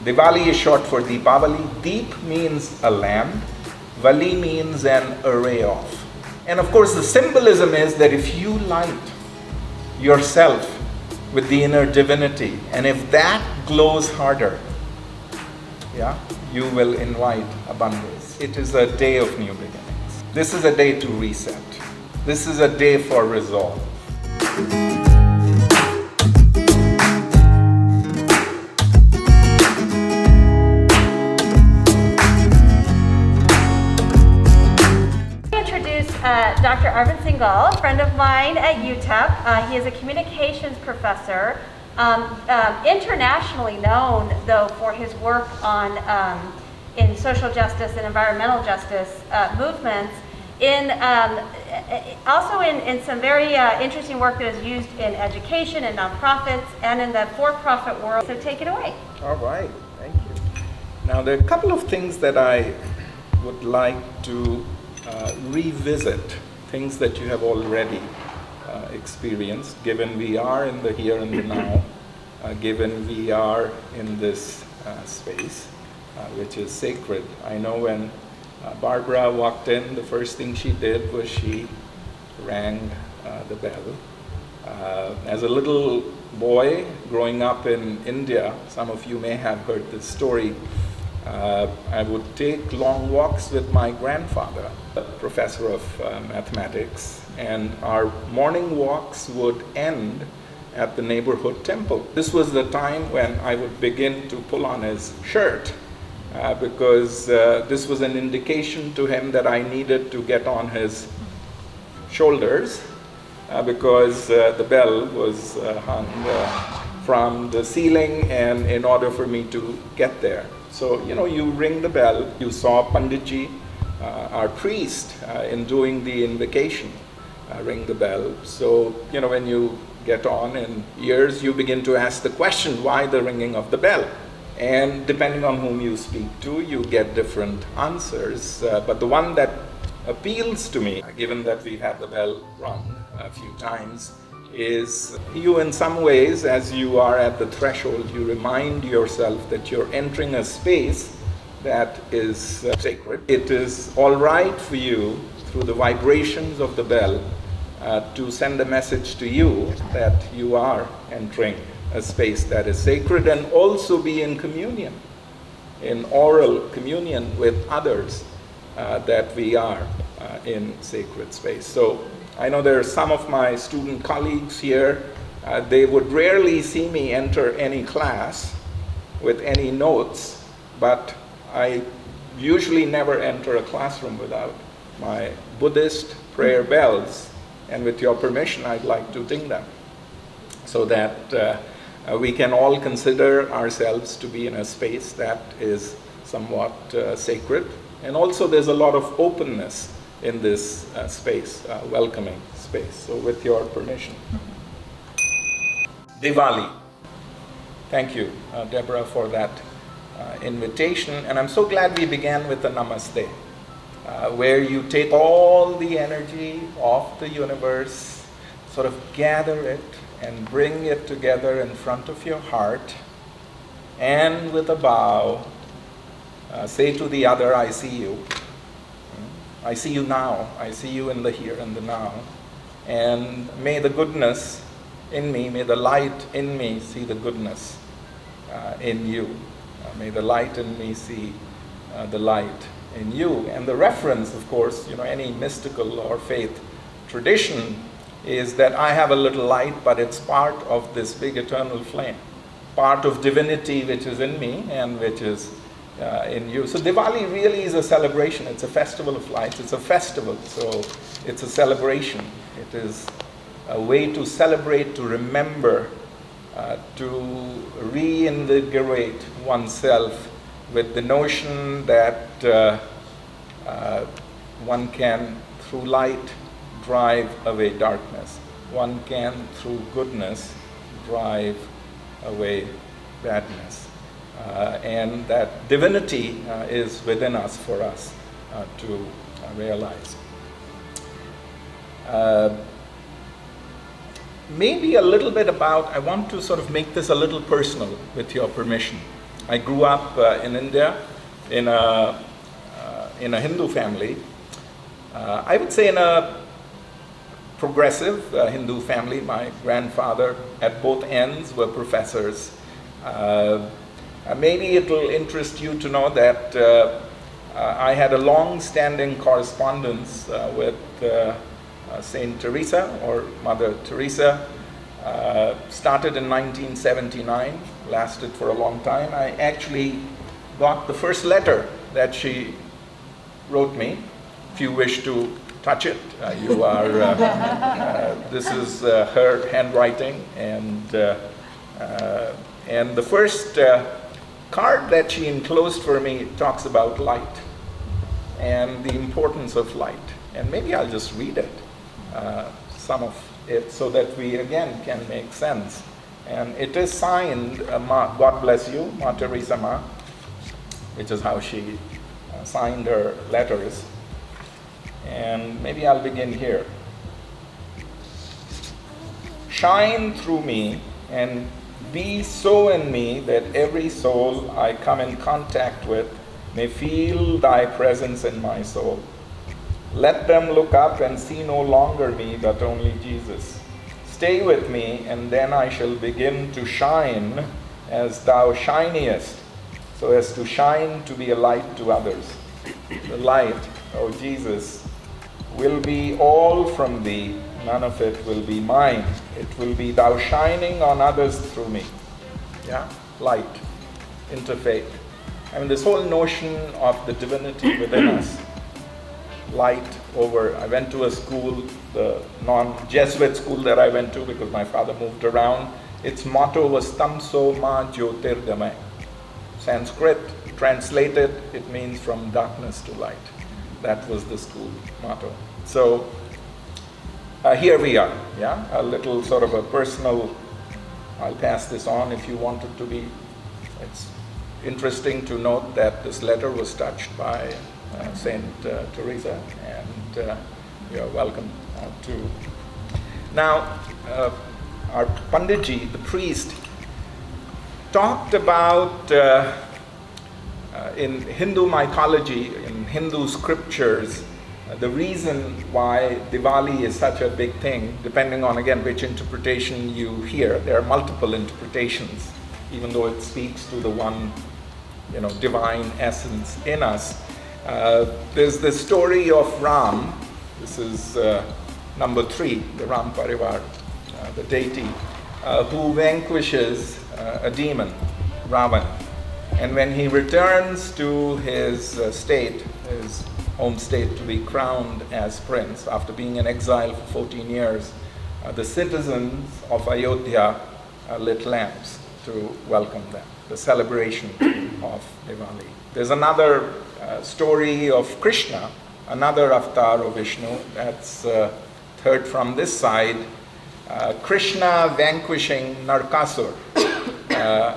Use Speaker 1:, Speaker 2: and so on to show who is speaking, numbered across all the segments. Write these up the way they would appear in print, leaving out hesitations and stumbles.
Speaker 1: Diwali is short for Deepavali. Deep means a lamp. Vali means an array of. And of course the symbolism is that if you light yourself with the inner divinity, and if that glows harder, you will invite abundance. It is a day of new beginnings. This is a day to reset. This is a day for resolve.
Speaker 2: Dr. Arvind Singhal, a friend of mine at UTEP. He is a communications professor, internationally known though for his work on in social justice and environmental justice movements. Also in some very interesting work that is used in education and nonprofits and in the for-profit world. So take it away.
Speaker 1: All right, thank you. Now there are a couple of things that I would like to revisit, things that you have already experienced, given we are in the here and the now, given we are in this space, which is sacred. I know when Barbara walked in, the first thing she did was she rang the bell. As a little boy growing up in India, some of you may have heard this story, I would take long walks with my grandfather, a professor of mathematics, and our morning walks would end at the neighborhood temple. This was the time when I would begin to pull on his shirt because this was an indication to him that I needed to get on his shoulders because the bell was hung from the ceiling, and in order for me to get there. So, you ring the bell. You saw Panditji, our priest, in doing the invocation, ring the bell. So, when you get on in years, you begin to ask the question, why the ringing of the bell? And depending on whom you speak to, you get different answers. But the one that appeals to me, given that we've had the bell rung a few times, is you in some ways, as you are at the threshold, you remind yourself that you're entering a space that is sacred. It is all right for you, through the vibrations of the bell, to send a message to you that you are entering a space that is sacred, and also be in communion, in oral communion with others, that we are in sacred space. So I know there are some of my student colleagues here, they would rarely see me enter any class with any notes, but I usually never enter a classroom without my Buddhist prayer bells, and with your permission I'd like to ding them, so that we can all consider ourselves to be in a space that is somewhat sacred, and also there's a lot of openness in this space, welcoming space. So with your permission. Diwali. Thank you, Deborah, for that invitation. And I'm so glad we began with the Namaste, where you take all the energy of the universe, sort of gather it and bring it together in front of your heart, and with a bow, say to the other, I see you. I see you now. I see you in the here and the now. And may the goodness in me, may the light in me see the goodness in you. May the light in me see the light in you. And the reference, of course, any mystical or faith tradition is that I have a little light, but it's part of this big eternal flame, part of divinity which is in me and which is in you. So Diwali really is a celebration. It's a festival of lights. It's a festival, so it's a celebration. It is a way to celebrate, to remember, to reinvigorate oneself with the notion that one can, through light, drive away darkness. One can, through goodness, drive away badness. And that divinity is within us for us to realize. Maybe a little bit about, I want to sort of make this a little personal with your permission. I grew up in India in a Hindu family. I would say in a progressive Hindu family. My grandfather at both ends were professors. Maybe it will interest you to know that I had a long-standing correspondence with Saint Teresa, or Mother Teresa. Started in 1979, lasted for a long time. I actually got the first letter that she wrote me. If you wish to touch it, you are. This is her handwriting, and the first card that she enclosed for me talks about light and the importance of light. And maybe I'll just read it, some of it, so that we again can make sense. And it is signed, God bless you, Ma Teresa Ma, which is how she signed her letters. And maybe I'll begin here. Shine through me and be so in me that every soul I come in contact with may feel thy presence in my soul. Let them look up and see no longer me, but only Jesus. Stay with me, and then I shall begin to shine as thou shinest, so as to shine to be a light to others. The light, O Jesus, will be all from thee, none of it will be mine. It will be thou shining on others through me. Yeah, light, interfaith. I mean, this whole notion of the divinity within us, light over, I went to a school, the non-Jesuit school that I went to because my father moved around. Its motto was Tamso Ma Jyotirgamay. Sanskrit, translated, it means from darkness to light. That was the school motto. So here we are, yeah, a little sort of a personal, I'll pass this on if you want it to be. It's interesting to note that this letter was touched by Saint Teresa, and you're welcome to. Now, our Panditji, the priest, talked about in Hindu mythology, in Hindu scriptures, the reason why Diwali is such a big thing, depending on, again, which interpretation you hear. There are multiple interpretations, even though it speaks to the one, divine essence in us. There's the story of Ram. This is number 3, the Ram Parivar, the deity, who vanquishes a demon, Ravan. And when he returns to his state, his home state, to be crowned as prince, after being in exile for 14 years, the citizens of Ayodhya lit lamps to welcome them, the celebration of Diwali. There's another story of Krishna, another avatar of Vishnu, that's heard from this side. Krishna vanquishing Narkasur,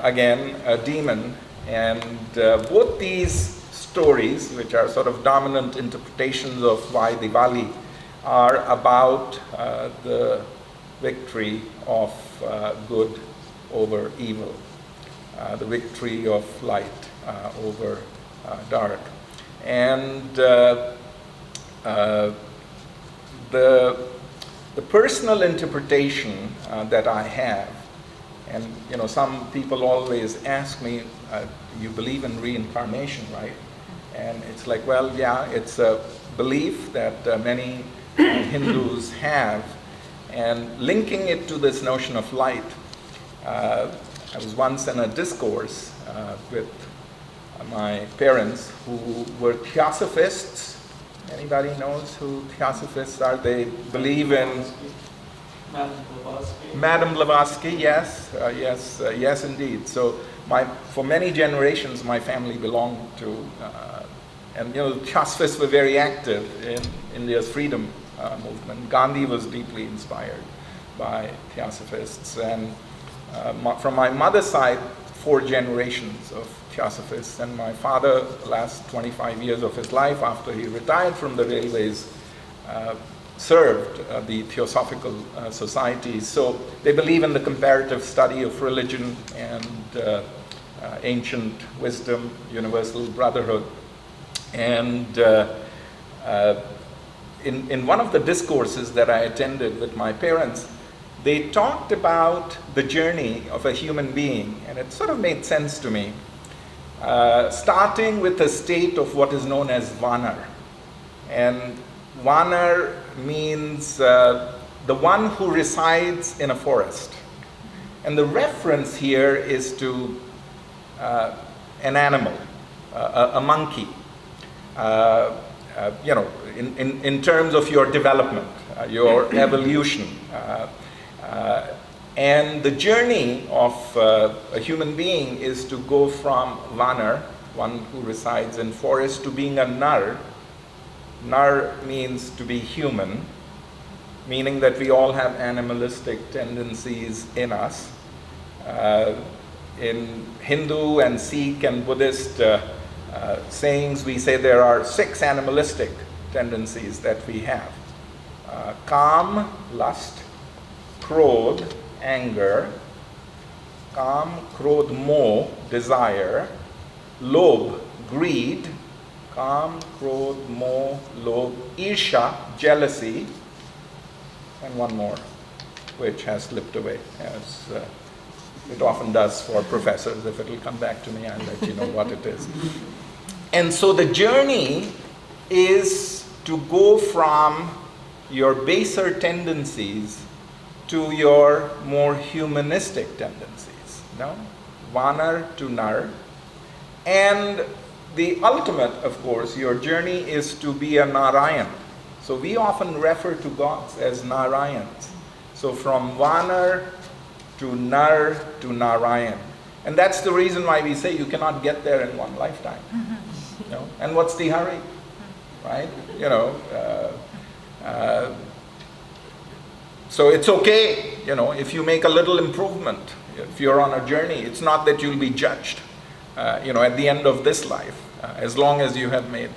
Speaker 1: again, a demon. And both these stories, which are sort of dominant interpretations of why Diwali, are about the victory of good over evil, the victory of light over dark. And the personal interpretation that I have, and some people always ask me, you believe in reincarnation, right? And it's like, well, yeah, it's a belief that many Hindus have. And linking it to this notion of light, I was once in a discourse with my parents who were Theosophists. Anybody knows who Theosophists are? They believe in Madame Blavatsky, yes, yes indeed. So for many generations, my family belonged to, and Theosophists were very active in India's freedom movement. Gandhi was deeply inspired by Theosophists, and from my mother's side, 4 generations of Theosophists, and my father, the last 25 years of his life after he retired from the railways, served the Theosophical societies. So they believe in the comparative study of religion and ancient wisdom, universal brotherhood. And in one of the discourses that I attended with my parents, they talked about the journey of a human being, and it sort of made sense to me, starting with a state of what is known as Vanar. And Vanar means the one who resides in a forest. And the reference here is to an animal, a monkey, in terms of your development, your evolution. And the journey of a human being is to go from Vanar, one who resides in forest, to being a Nar. Nar means to be human, meaning that we all have animalistic tendencies in us. In Hindu and Sikh and Buddhist sayings, we say there are 6 animalistic tendencies that we have. Kam, lust; Krodh, anger; Kam, Krodh, moh, desire; Lobh, greed; Kam, Krodh, moh, lobh; Irsha, jealousy; and one more, which has slipped away, as it often does for professors. If it will come back to me, I'll let you know what it is. And so the journey is to go from your baser tendencies to your more humanistic tendencies. No? Vanar to Nar. And the ultimate, of course, your journey is to be a Narayan. So we often refer to gods as Narayans. So from Vanar to Nar to Narayan. And that's the reason why we say you cannot get there in one lifetime. And what's the hurry? Right? So it's okay, if you make a little improvement, if you're on a journey. It's not that you'll be judged, at the end of this life, as long as you have made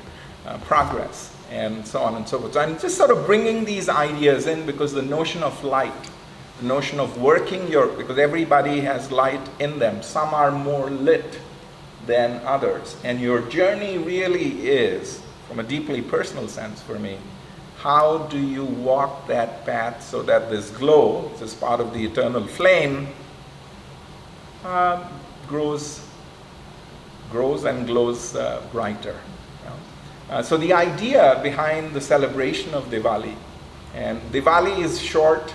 Speaker 1: progress, and so on and so forth. So I'm just sort of bringing these ideas in because the notion of light, the notion of working because everybody has light in them. Some are more lit than others. And your journey really is, from a deeply personal sense for me, how do you walk that path so that this glow, which is part of the eternal flame, grows and glows brighter. So the idea behind the celebration of Diwali, and Diwali is short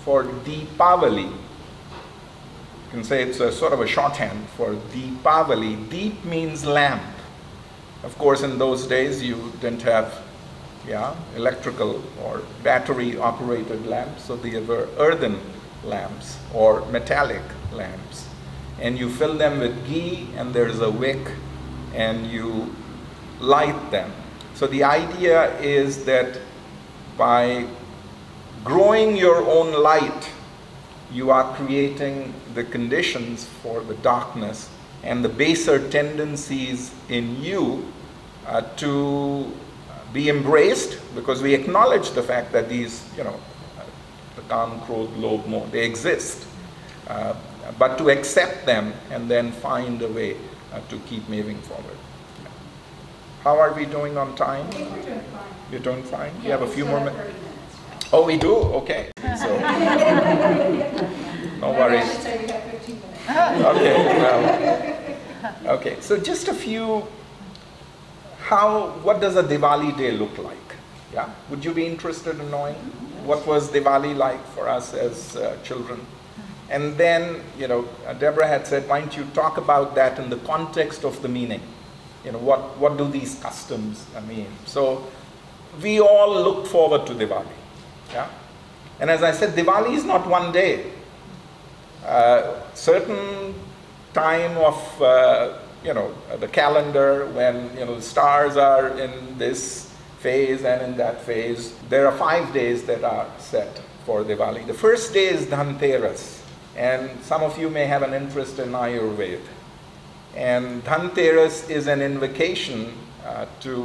Speaker 1: for Deepavali. You can say it's a sort of a shorthand for Deepavali. Deep means lamp. Of course, in those days you didn't have electrical or battery operated lamps, so they were earthen lamps or metallic lamps. And you fill them with ghee, and there's a wick, and you light them. So the idea is that by growing your own light, you are creating the conditions for the darkness and the baser tendencies in you to be embraced, because we acknowledge the fact that these, the Kam, Krodh, Lobh, moh, they exist. But to accept them and then find a way to keep moving forward. How are we doing on time?
Speaker 3: I think we're doing fine.
Speaker 1: You're doing fine?
Speaker 3: Yeah,
Speaker 1: You have a
Speaker 3: we
Speaker 1: few
Speaker 3: still
Speaker 1: more
Speaker 3: have
Speaker 1: minutes.
Speaker 3: 30 minutes.
Speaker 1: Oh, we do? Okay. So, no
Speaker 3: I
Speaker 1: worries.
Speaker 3: should say we have 15 minutes.
Speaker 1: Okay, well, okay. So just a few, what does a Diwali day look like? Yeah, would you be interested in knowing what was Diwali like for us as children? And then, Deborah had said, why don't you talk about that in the context of the meaning? What do these customs mean? So we all look forward to Diwali. Yeah? And as I said, Diwali is not one day. Certain time of, the calendar when, the stars are in this phase and in that phase. There are 5 days that are set for Diwali. The first day is Dhanteras, and some of you may have an interest in Ayurveda. And Dhanteras is an invocation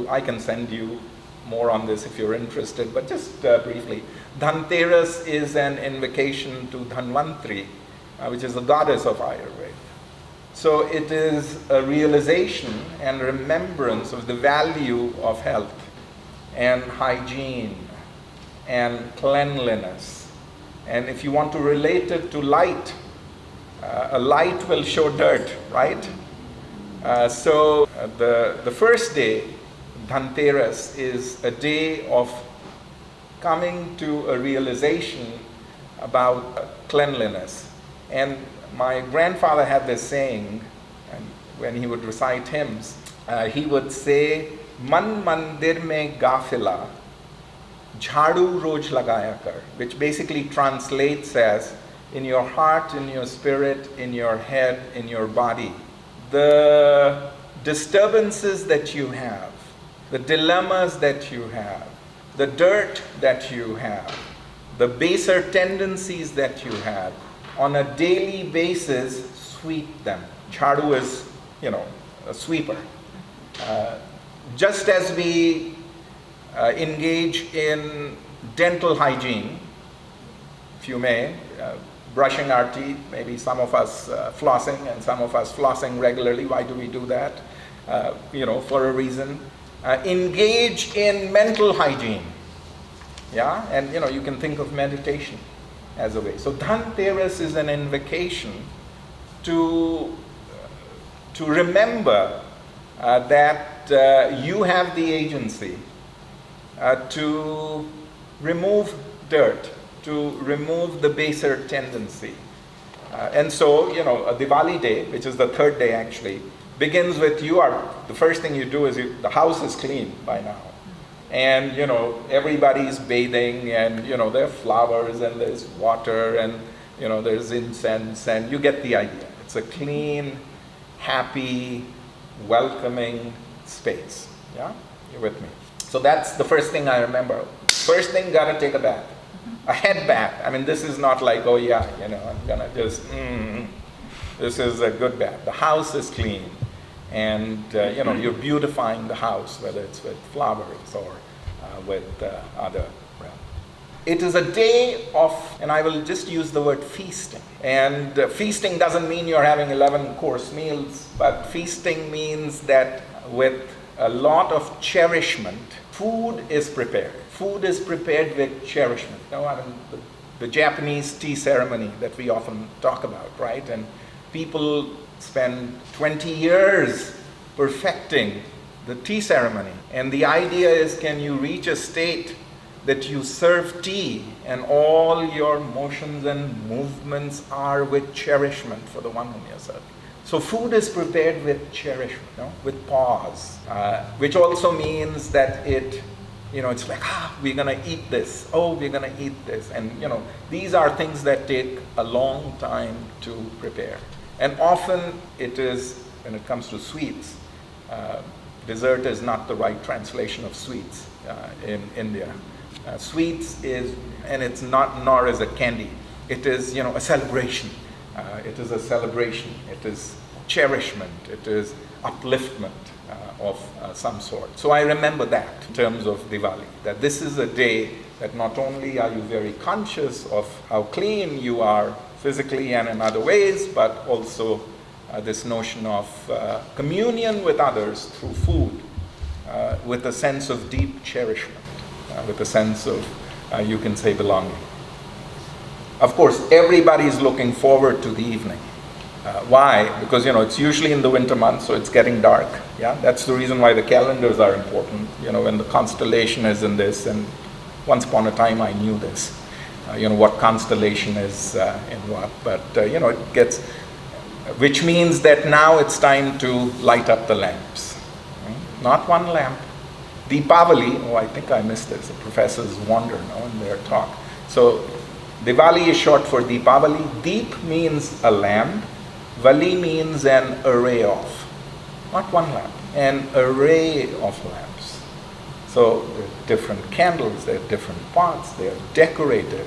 Speaker 1: I can send you more on this if you're interested, but just briefly. Dhanteras is an invocation to Dhanvantri, which is the goddess of Ayurveda. So it is a realization and remembrance of the value of health and hygiene and cleanliness. And if you want to relate it to light, a light will show dirt, right? So the first day, Dhanteras, is a day of coming to a realization about cleanliness. And my grandfather had this saying, and when he would recite hymns, he would say, "Man mandir mein gafila, jhadu roj lagaya kar," which basically translates as, in your heart, in your spirit, in your head, in your body, the disturbances that you have, the dilemmas that you have, the dirt that you have, the baser tendencies that you have, on a daily basis, sweep them. Jhadu is, a sweeper. Just as we engage in dental hygiene, if you may, brushing our teeth, maybe some of us flossing and some of us flossing regularly. Why do we do that? For a reason. Engage in mental hygiene. Yeah, and you can think of meditation as a way. So Dhanteras is an invocation to remember that you have the agency to remove dirt, to remove the baser tendency. And so, a Diwali day, which is the third day actually, begins with the first thing you do is the house is clean by now. And, everybody's bathing, and, there are flowers and there's water and, there's incense, and you get the idea. It's a clean, happy, welcoming space. Yeah? You're with me? So that's the first thing I remember. First thing, gotta take a bath. A head bath. I mean, this is not like, oh yeah, I'm gonna just, this is a good bath. The house is clean. And, you're beautifying the house, whether it's with flowers or with other. It is a day of, and I will just use the word feasting. And feasting doesn't mean you're having 11-course meals, but feasting means that with a lot of cherishment, food is prepared. Food is prepared with cherishment. The Japanese tea ceremony that we often talk about, right? And people spend 20 years perfecting the tea ceremony. And the idea is, can you reach a state that you serve tea and all your motions and movements are with cherishment for the one whom you're serving. So food is prepared with cherishment, with pause, which also means that it's like, we're going to eat this. Oh, we're going to eat this. And, these are things that take a long time to prepare. And often it is, when it comes to sweets, dessert is not the right translation of sweets in India. Sweets is, and it's not, nor is it candy. It is, a celebration. It is a celebration. It is cherishment. It is upliftment of some sort. So I remember that in terms of Diwali, that this is a day that not only are you very conscious of how clean you are physically and in other ways, but also this notion of communion with others through food, with a sense of deep cherishment, with a sense of, you can say, belonging. Of course, everybody's looking forward to the evening. Why? Because, it's usually in the winter months, so it's getting dark. Yeah, that's the reason why the calendars are important. When the constellation is in this, and once upon a time I knew this. What constellation is in what, but it gets, which means that now it's time to light up the lamps. Not one lamp. Deepavali, I think I missed this, the professors wonder in their talk. So Diwali is short for Deepavali. Deep means a lamp, Vali means an array of, not one lamp, an array of lamps. So there are different candles, there are different pots, they are decorated.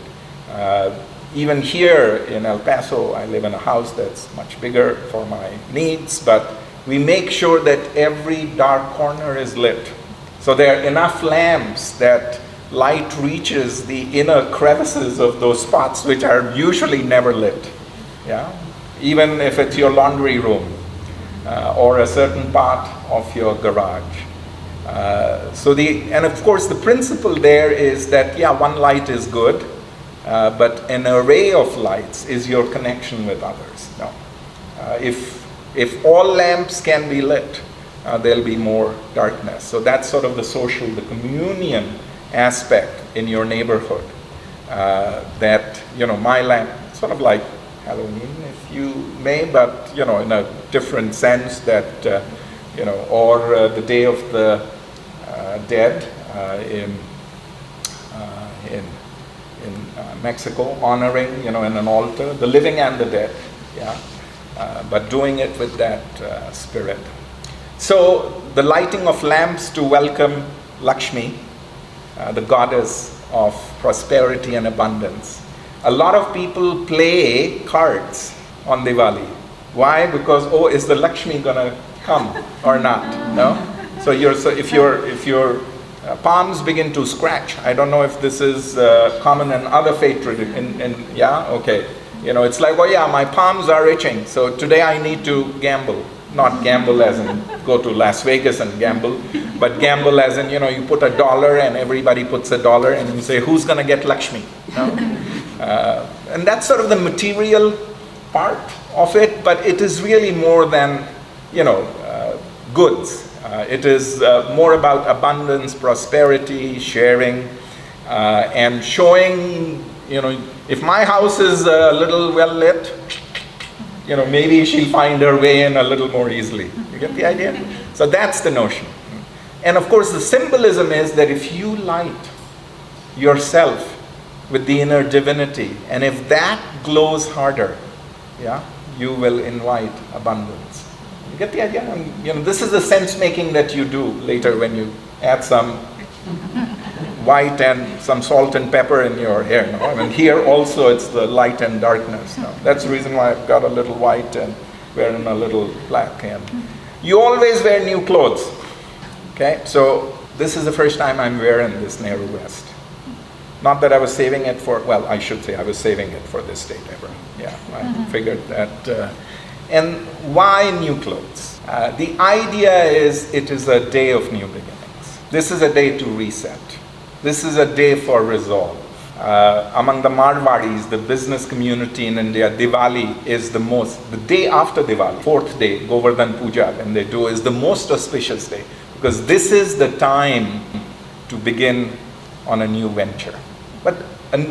Speaker 1: Even here in El Paso, I live in a house that's much bigger for my needs, but we make sure that every dark corner is lit. So there are enough lamps that light reaches the inner crevices of those spots, which are usually never lit. Yeah? Even if it's your laundry room or a certain part of your garage. And of course the principle there is that, yeah, one light is good, but an array of lights is your connection with others. No. If all lamps can be lit, there'll be more darkness. So that's sort of the social, the communion aspect in your neighborhood. That, my lamp, sort of like Halloween, if you may, but, in a different sense that, or the Day of the Dead in Mexico, honoring, in an altar, the living and the dead, yeah, but doing it with that spirit. So the lighting of lamps to welcome Lakshmi, the goddess of prosperity and abundance. A lot of people play cards on Diwali. Why? Because, is the Lakshmi gonna come or not? No? So if your palms begin to scratch, I don't know if this is common in other faith traditions. Yeah, okay. It's like, my palms are itching, so today I need to gamble. Not gamble as in go to Las Vegas and gamble, but gamble as in, you put $1 and everybody puts $1 and you say, who's going to get Lakshmi? No? And that's sort of the material part of it, but it is really more than, goods. It is more about abundance, prosperity, sharing, and showing, if my house is a little well lit, maybe she'll find her way in a little more easily. You get the idea? So that's the notion. And of course the symbolism is that if you light yourself with the inner divinity, and if that glows harder, yeah, you will invite abundance. You get the idea? And, this is the sense making that you do later when you add some white and some salt and pepper in your hair. Here also it's the light and darkness. That's the reason why I've got a little white and wearing a little black. And you always wear new clothes. Okay, so this is the first time I'm wearing this narrow vest. Not that I was saving it for, I should say I was saving it for this date ever. Yeah, I figured that. And why new clothes? The idea is it is a day of new beginnings. This is a day to reset. This is a day for resolve. Among the Marwadis, the business community in India, Diwali is the day after Diwali, fourth day, Govardhan Puja, when they do, is the most auspicious day. Because this is the time to begin on a new venture. But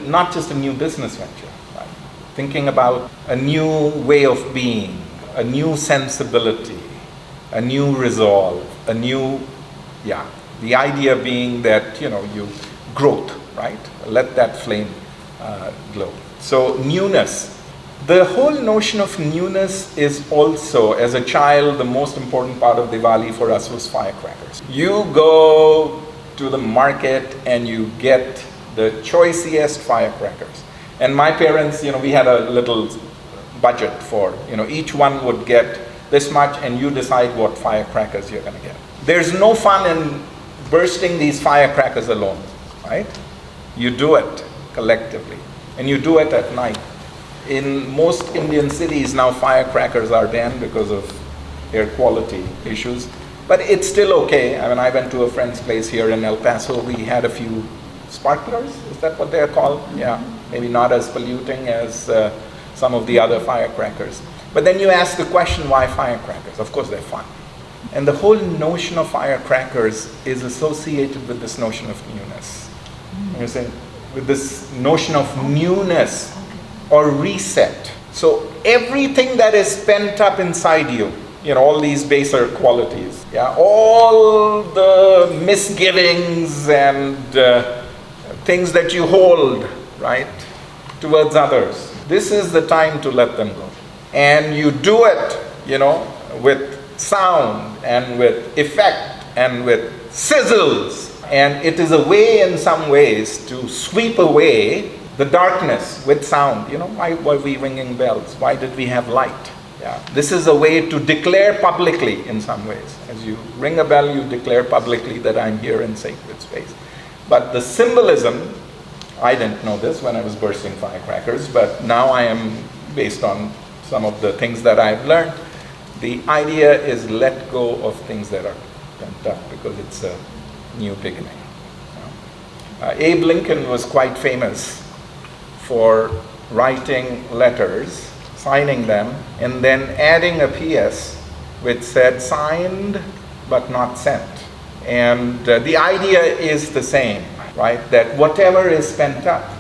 Speaker 1: not just a new business venture, right? Thinking about a new way of being, a new sensibility, a new resolve, the idea being that, you growth, right? Let that flame glow. So newness. The whole notion of newness is also, as a child, the most important part of Diwali for us was firecrackers. You go to the market and you get the choicest firecrackers. And my parents, we had a little budget for, each one would get this much and you decide what firecrackers you're going to get. There's no fun in bursting these firecrackers alone, right? You do it collectively, and you do it at night. In most Indian cities now, firecrackers are banned because of air quality issues, but it's still okay. I went to a friend's place here in El Paso. We had a few sparklers, is that what they're called? Yeah, maybe not as polluting as some of the other firecrackers. But then you ask the question, why firecrackers? Of course, they're fun. And the whole notion of firecrackers is associated with this notion of newness. You see, with this notion of newness or reset. So everything that is pent up inside you, all these baser qualities, all the misgivings and things that you hold, right, towards others. This is the time to let them go. and you do it, with sound and with effect and with sizzles. And it is a way, in some ways, to sweep away the darkness with sound. Why were we ringing bells? Why did we have light? Yeah. This is a way to declare publicly, in some ways. As you ring a bell, you declare publicly that I'm here in sacred space. But the symbolism, I didn't know this when I was bursting firecrackers, but now I am, based on some of the things that I've learned, the idea is let go of things that are pent up, because it's a new beginning. Abe Lincoln was quite famous for writing letters, signing them, and then adding a PS which said signed but not sent. And the idea is the same, right? That whatever is pent up,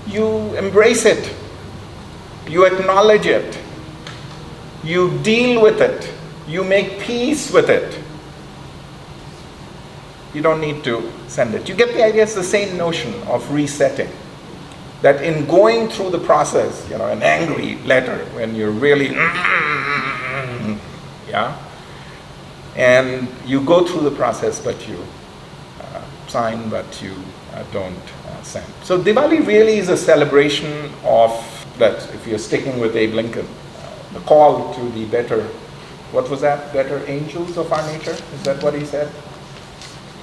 Speaker 1: you embrace it, you acknowledge it, you deal with it, you make peace with it. You don't need to send it. You get the idea. It's the same notion of resetting. That in going through the process, an angry letter, when you're really, yeah, and you go through the process, but you sign, but you don't send. So Diwali really is a celebration of that. If you're sticking with Abe Lincoln, the call to the better, what was that? Better angels of our nature? Is that what he said?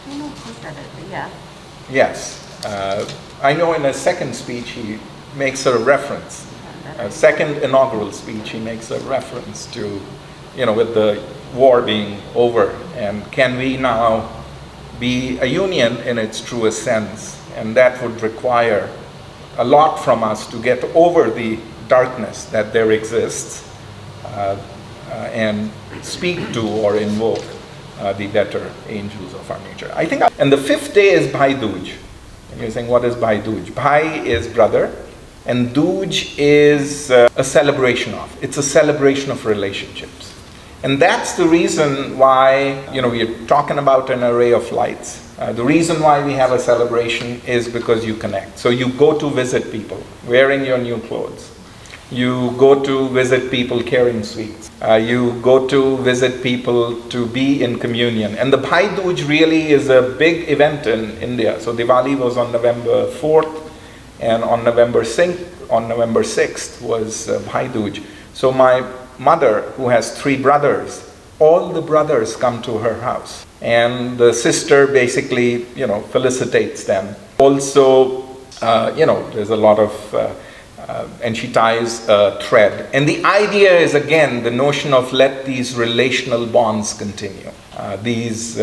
Speaker 2: I don't know who said it, but yeah.
Speaker 1: Yes. I know in a second speech he makes a reference. A second inaugural speech, he makes a reference to, with the war being over, and can we now be a union in its truest sense? And that would require a lot from us to get over the darkness that there exists, and speak to or invoke the better angels of our nature. And the fifth day is Bhai Dooj. And you're saying, what is Bhai Dooj? Bhai is brother, and Dooj is a celebration of. It's a celebration of relationships. And that's the reason why, we're talking about an array of lights. The reason why we have a celebration is because you connect. So you go to visit people wearing your new clothes. You go to visit people carrying sweets. You go to visit people to be in communion. And the Bhai Dooj really is a big event in India. So Diwali was on November 4th, and on November 6th was Bhai Dooj. So my mother, who has 3 brothers, all the brothers come to her house. And the sister basically, felicitates them. Also, there's a lot of... and she ties a thread. And the idea is, again, the notion of let these relational bonds continue. These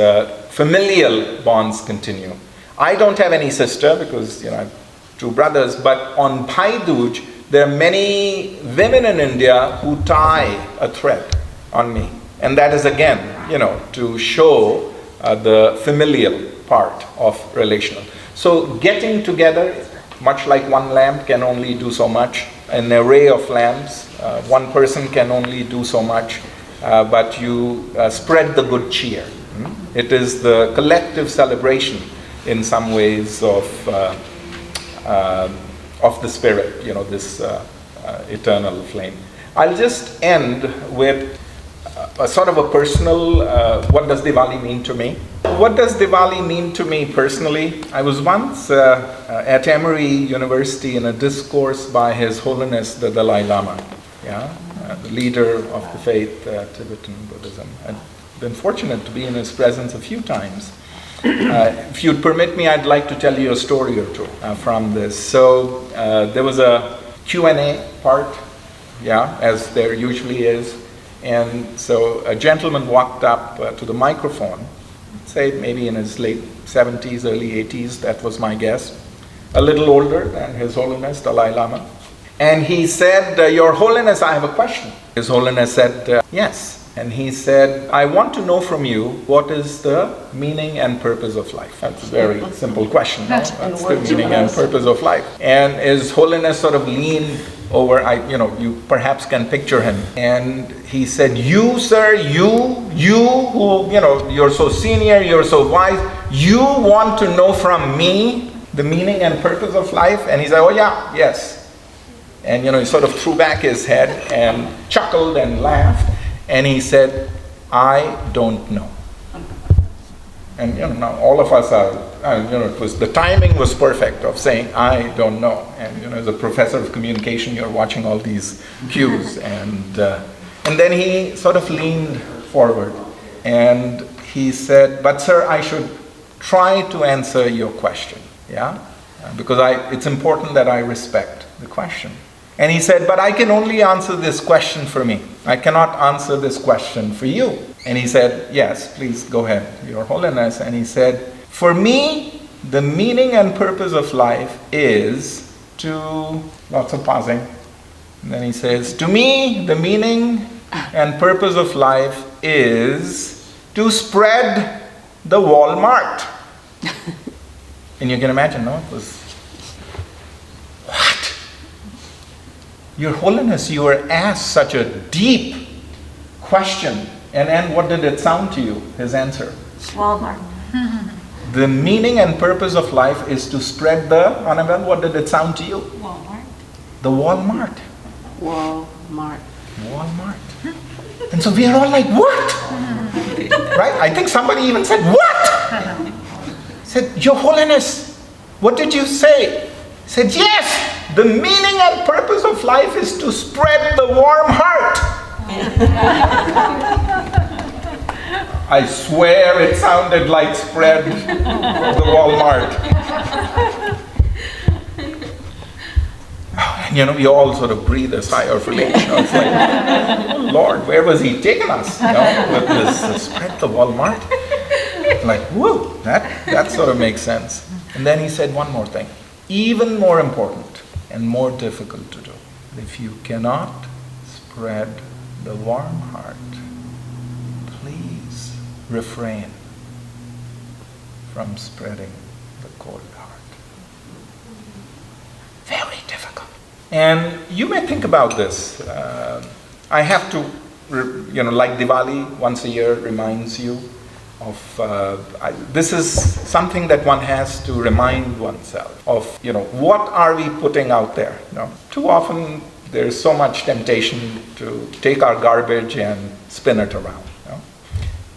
Speaker 1: familial bonds continue. I don't have any sister because, I have 2 brothers, but on Bhai Dooj, there are many women in India who tie a thread on me. And that is, again, to show the familial part of relational. So getting together, much like one lamp can only do so much, an array of lamps, one person can only do so much, but you spread the good cheer. It is the collective celebration, in some ways, of the spirit, this eternal flame. I'll just end with a sort of a personal, what does Diwali mean to me? What does Diwali mean to me personally? I was once at Emory University in a discourse by His Holiness the Dalai Lama, the leader of the faith, Tibetan Buddhism. I've been fortunate to be in his presence a few times. If you'd permit me, I'd like to tell you a story or two from this. So there was a Q&A part, as there usually is. And so a gentleman walked up to the microphone, say maybe in his late 70s, early 80s, that was my guess, a little older than His Holiness Dalai Lama. And he said, Your Holiness, I have a question. His Holiness said, yes. And he said, I want to know from you what is the meaning and purpose of life. That's a very simple question. No? That's the meaning and purpose of life. And His Holiness sort of leaned over, you perhaps can picture him. And he said, you, sir, you who, you're so senior, you're so wise, you want to know from me the meaning and purpose of life? And he said, oh yeah, yes. And he sort of threw back his head and chuckled and laughed, and he said, "I don't know." And now all of us are, it was, the timing was perfect of saying, "I don't know." And as a professor of communication, you're watching all these cues. And then he sort of leaned forward and he said, "But sir, I should try to answer your question, yeah? Because it's important that I respect the question." And he said, "But I can only answer this question for me. I cannot answer this question for you." And he said, "Yes, please go ahead, Your Holiness." And he said, "For me, the meaning and purpose of life is to," lots of pausing. And then he says, "To me, the meaning and purpose of life is to spread the Walmart." And you can imagine, no? It was, what? Your Holiness, you were asked such a deep question. And then what did it sound to you, his answer?
Speaker 2: Walmart.
Speaker 1: The meaning and purpose of life is to spread the, Annabelle, what did it sound to you?
Speaker 3: Walmart.
Speaker 1: The Walmart.
Speaker 3: Walmart.
Speaker 1: Walmart. And so we are all like, what? Right? I think somebody even said, what? Said, "Your Holiness, what did you say?" Said, "Yes, the meaning and purpose of life is to spread the warm heart." I swear it sounded like spread the Walmart. And we all sort of breathe a sigh of relief. It's like, oh Lord, where was he taking us? With this spread the Walmart. Like, whoa, that sort of makes sense. And then he said one more thing, even more important and more difficult to do. If you cannot spread the warm heart, please refrain from spreading the cold heart. Very difficult. And you may think about this. I have to, like Diwali once a year reminds you of, this is something that one has to remind oneself of, what are we putting out there? Too often there's so much temptation to take our garbage and spin it around.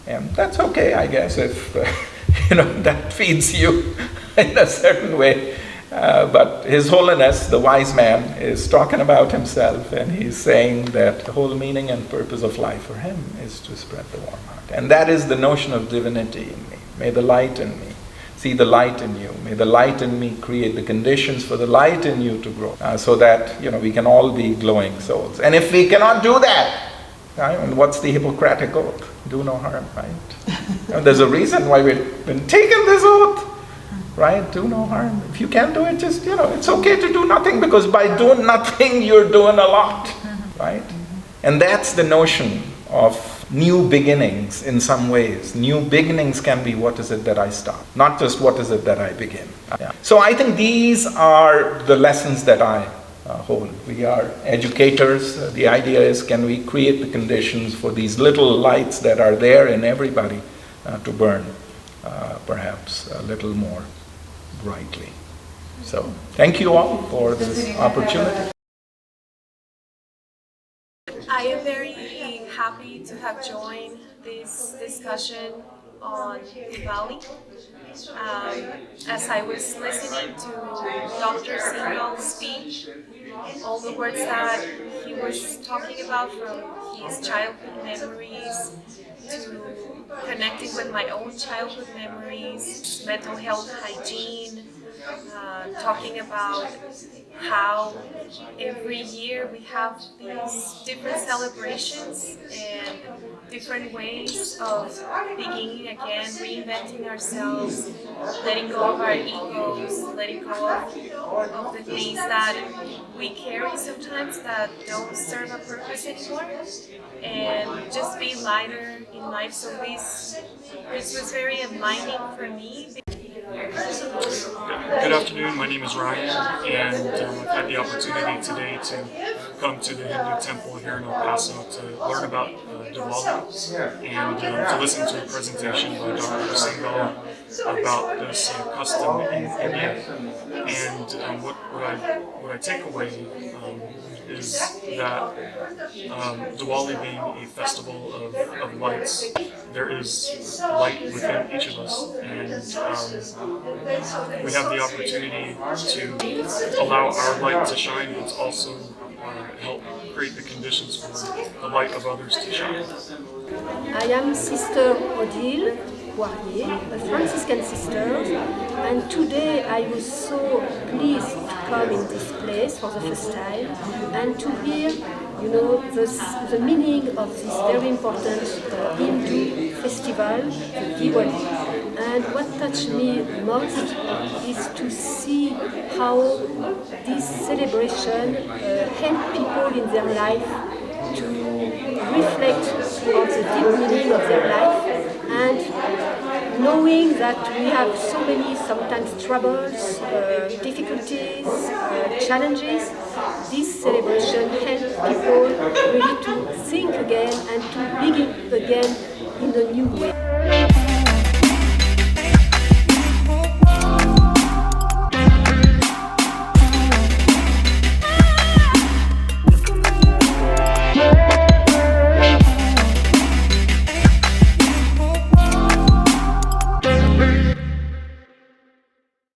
Speaker 1: And that's okay, I guess, if that feeds you in a certain way. But His Holiness, the wise man, is talking about himself, and he's saying that the whole meaning and purpose of life for him is to spread the warm heart. And that is the notion of divinity in me. May the light in me see the light in you. May the light in me create the conditions for the light in you to grow, so that we can all be glowing souls. And if we cannot do that, and what's the Hippocratic oath? Do no harm, right? And there's a reason why we've been taking this oath. Right? Do no harm. If you can't do it, just, it's okay to do nothing, because by doing nothing, you're doing a lot. Right? And that's the notion of new beginnings in some ways. New beginnings can be, what is it that I start? Not just what is it that I begin. Yeah. So I think these are the lessons that I hold. We are educators. The idea is, can we create the conditions for these little lights that are there in everybody to burn perhaps a little more brightly. So thank you all for this opportunity.
Speaker 4: I am very happy to have joined this discussion on Diwali. As I was listening to Dr. Singh's speech, all the words that he was talking about, from his childhood memories to connecting with my own childhood memories, mental health hygiene, talking about how every year we have these different celebrations and different ways of beginning again, reinventing ourselves, letting go of our egos, letting go of the things that we carry sometimes that don't serve a purpose anymore, and just be lighter in life. So this was very enlightening for me.
Speaker 5: Good afternoon, my name is Ryan, and I've had the opportunity today to come to the Hindu temple here in El Paso to learn about Diwali and to listen to a presentation by Dr. Singh about this custom in India. And what I take away is that Diwali being a festival of lights, there is light within each of us, and we have the opportunity to allow our light to shine, but to also help create the conditions for the light of others to shine.
Speaker 6: I am Sister Odile Poirier, a Franciscan sister, and today I was so pleased to come in this place for the first time and to hear, the meaning of this very important Hindu festival, the Diwali. And what touched me most is to see how this celebration helps people in their life to reflect on the deep meaning of their life, and knowing that we have so many sometimes troubles, difficulties, challenges, this celebration helps people really to think again and to begin again in a new way.